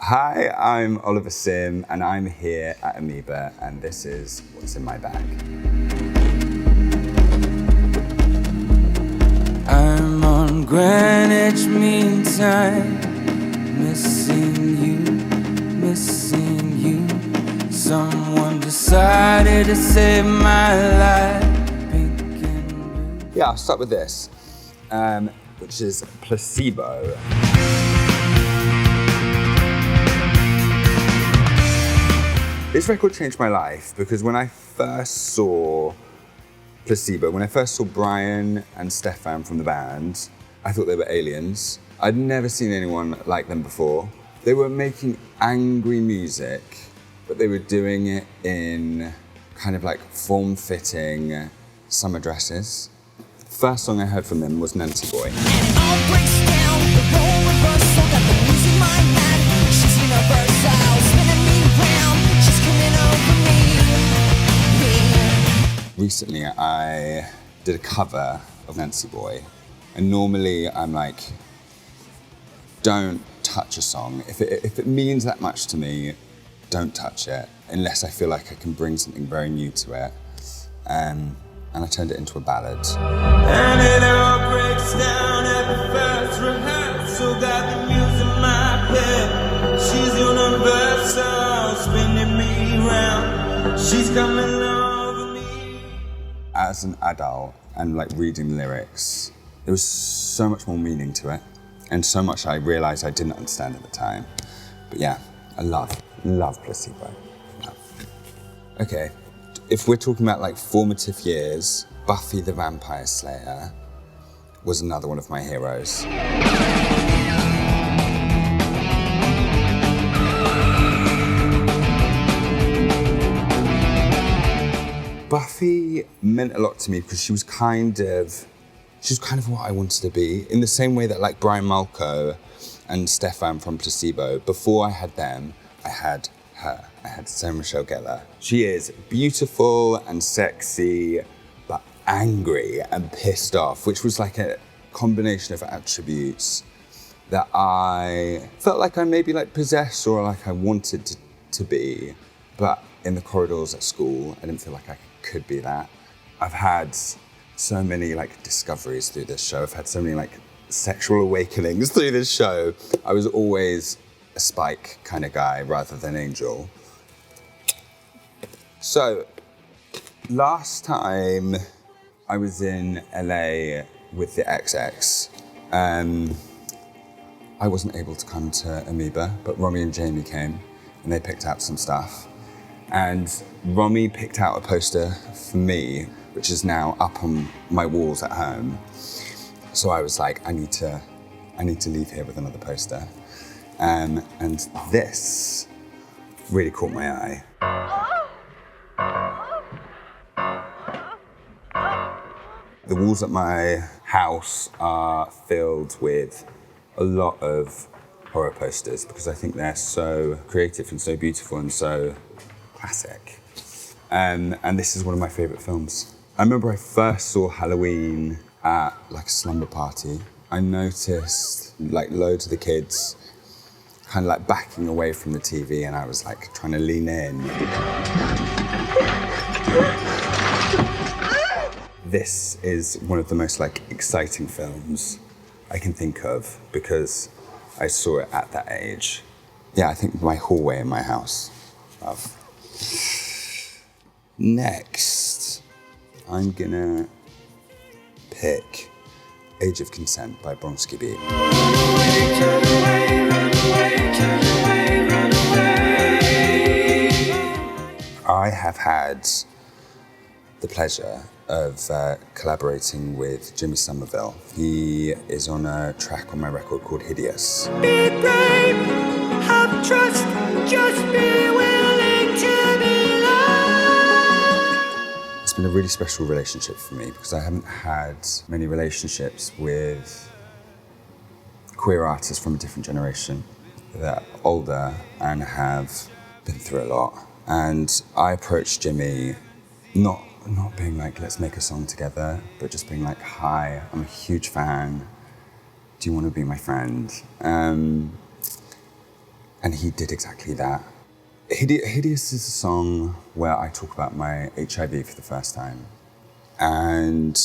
Hi, I'm Oliver Sim, and I'm here at Amoeba, and this is what's in my bag. I'm on Greenwich Mean Time, missing you. Someone decided to save my life, pink and blue. Yeah, I'll start with this, which is Placebo. This record changed my life because when I first saw Placebo, when I first saw Brian and Stefan from the band, I thought they were aliens. I'd never seen anyone like them before. They were making angry music, but they were doing it in kind of like form-fitting summer dresses. The first song I heard from them was Nancy Boy. Recently, I did a cover of Nancy Boy, and normally I'm like, don't touch a song. If it means that much to me, don't touch it, unless I feel like I can bring something very new to it. And I turned it into a ballad. And it all breaks down at the first rehearsal, got the muse in my head. She's universal, spinning me round. She's coming over me. As an adult and like reading the lyrics, there was so much more meaning to it, and so much I realized I didn't understand at the time. But yeah, I love Placebo. Love. Okay, if we're talking about like formative years, Buffy the Vampire Slayer was another one of my heroes. Buffy meant a lot to me because she was kind of what I wanted to be, in the same way that like Brian Malco and Stefan from Placebo, before I had them, I had her. I had Sarah Michelle Gellar. She is beautiful and sexy, but angry and pissed off, which was like a combination of attributes that I felt like I maybe like possessed or like I wanted to be, but in the corridors at school, I didn't feel like I could be that. I've had so many like discoveries through this show. I've had so many like sexual awakenings through this show. I was always a Spike kind of guy rather than Angel. So, last time I was in LA with the XX, I wasn't able to come to Amoeba, but Romy and Jamie came and they picked out some stuff. And Romy picked out a poster for me, which is now up on my walls at home. So I was like, I need to leave here with another poster. And this really caught my eye. The walls at my house are filled with a lot of horror posters because I think they're so creative and so beautiful and so classic. And this is one of my favorite films. I remember I first saw Halloween at like a slumber party. I noticed like loads of the kids kind of like backing away from the TV, and I was like trying to lean in. This is one of the most like exciting films I can think of because I saw it at that age. Yeah, I think my hallway in my house. Love. Next, I'm gonna pick Age of Consent by Bronski Beat. I have had the pleasure of collaborating with Jimmy Somerville. He is on a track on my record called Hideous. Be brave, have trust, just be willing to be loved. It's been a really special relationship for me because I haven't had many relationships with queer artists from a different generation that are older and have been through a lot. And I approached Jimmy not being like, let's make a song together, but just being like, hi, I'm a huge fan. Do you want to be my friend? And And he did exactly that. Hideous is a song where I talk about my HIV for the first time. And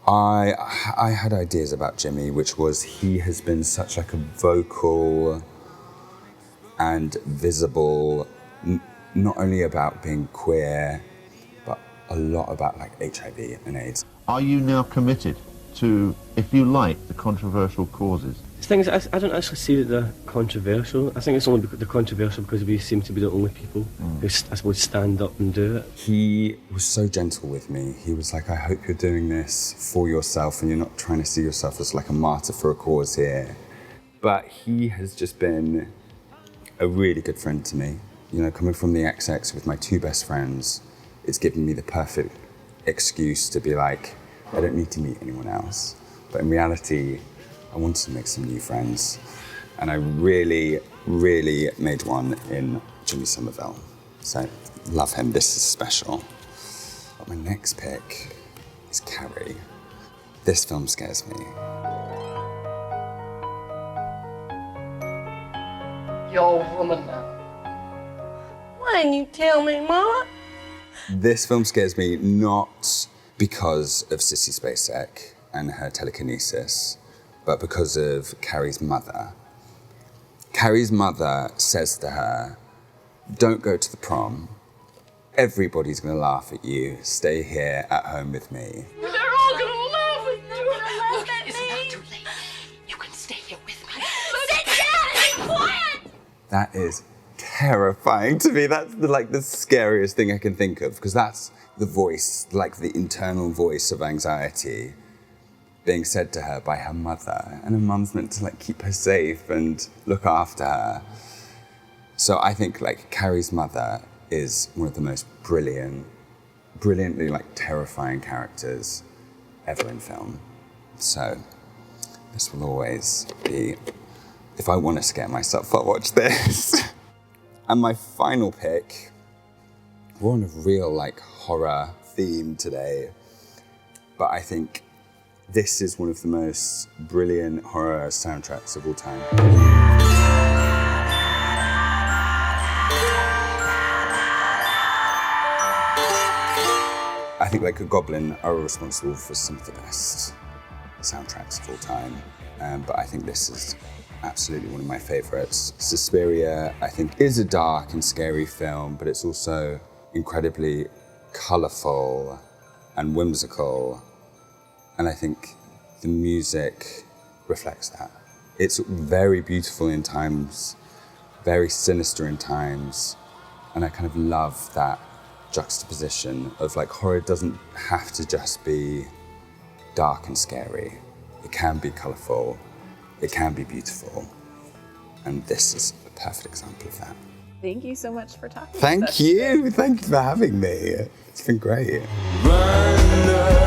I had ideas about Jimmy, which was he has been such like a vocal and visible, not only about being queer, but a lot about like HIV and AIDS. Are you now committed to, if you like, the controversial causes? The thing is, I don't actually see that they're controversial. I think it's only because they're controversial because we seem to be the only people who, I suppose, stand up and do it. He was so gentle with me. He was like, I hope you're doing this for yourself and you're not trying to see yourself as like a martyr for a cause here. But he has just been a really good friend to me. You know, coming from the XX with my two best friends, it's given me the perfect excuse to be like, I don't need to meet anyone else. But in reality, I wanted to make some new friends. And I really, really made one in Jimmy Somerville. So, love him, this is special. But my next pick is Carrie. This film scares me. You're a woman now. Why didn't you tell me, Mama? This film scares me not because of Sissy Spacek and her telekinesis, but because of Carrie's mother. Carrie's mother says to her, don't go to the prom. Everybody's gonna laugh at you. Stay here at home with me. They're all gonna laugh at you. Look, it's not too late. You can stay here with me. Sit down and be quiet! That is terrifying to me. That's the scariest thing I can think of, because that's the voice, like the internal voice of anxiety being said to her by her mother, and her mum's meant to like keep her safe and look after her. So I think like Carrie's mother is one of the most brilliantly like terrifying characters ever in film. So this will always be, if I want to scare myself, I'll watch this. And my final pick, we're on a real like horror theme today, but I think this is one of the most brilliant horror soundtracks of all time. I think like Goblin are responsible for some of the best soundtracks of all time, but I think this is absolutely one of my favorites. Suspiria, I think, is a dark and scary film, but it's also incredibly colorful and whimsical. And I think the music reflects that. It's very beautiful in times, very sinister in times, and I kind of love that juxtaposition of like horror doesn't have to just be dark and scary. It can be colorful, it can be beautiful, and this is a perfect example of that. Thank you so much for talking. Thank you for having me. It's been great. Run